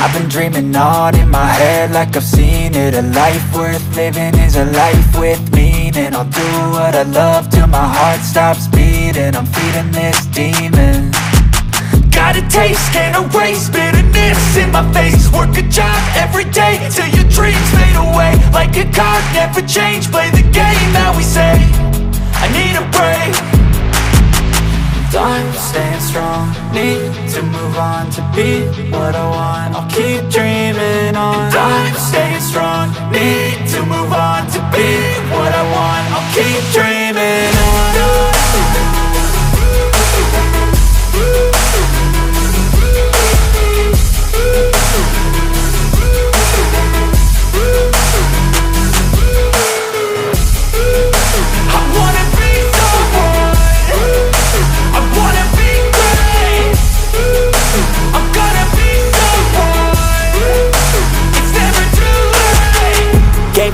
I've been dreaming on in my head like I've seen it. A life worth living is a life with meaning. I'll do what I love till my heart stops beating. I'm feeding this demon. Got a taste, can't erase bitterness in my face. Work a job every day till your dreams fade away. Like a card, never change, play the game that we say. I need a break. I'm staying strong, need to move on to be what I want. I'll keep dreaming on. I'm staying strong, need to move on to be what I want. I'll keep dreaming on.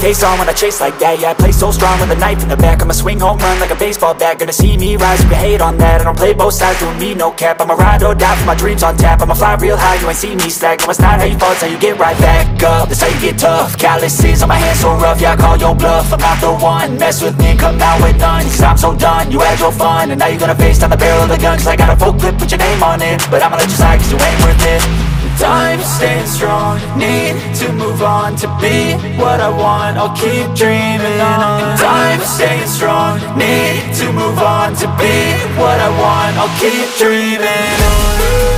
Face on when I chase like that, yeah, I play so strong with a knife in the back. I'ma swing home run like a baseball bat. Gonna see me rise if you hate on that. I don't play both sides, doing me no cap. I'ma ride or die for my dreams on tap. I'ma fly real high, you ain't see me slack. No, it's not how you fall, it's how you get right back up. That's how you get tough. Calluses on my hands so rough, yeah, I call your bluff. I'm not the one, mess with me and come out with none. Cause I'm so done, you had your fun. And now you're gonna face down the barrel of the gun. Cause I got a full clip, put your name on it. But I'ma let you slide cause you ain't worth it. I'm staying strong, need to move on to be what I want. I'll keep dreaming on. I'm staying strong, need to move on to be what I want. I'll keep dreaming on.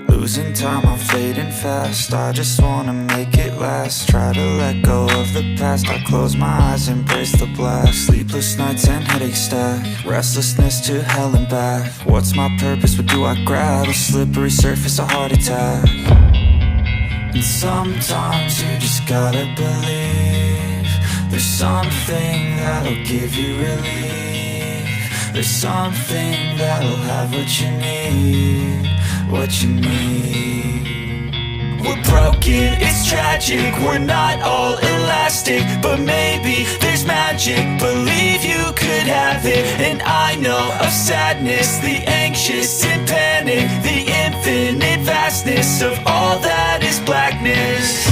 Losing time, I'm fading fast. I just wanna make it last. Try to let go of the past. I close my eyes, embrace the blast. Sleepless nights and headaches stack. Restlessness to hell and back. What's my purpose, what do I grab? A slippery surface, a heart attack. And sometimes you just gotta believe there's something that'll give you relief. There's something that'll have what you need, what you need. We're broken, it's tragic, we're not all elastic. But maybe there's magic, believe you could have it. And I know of sadness, the anxious and panic, the infinite vastness of all that is blackness.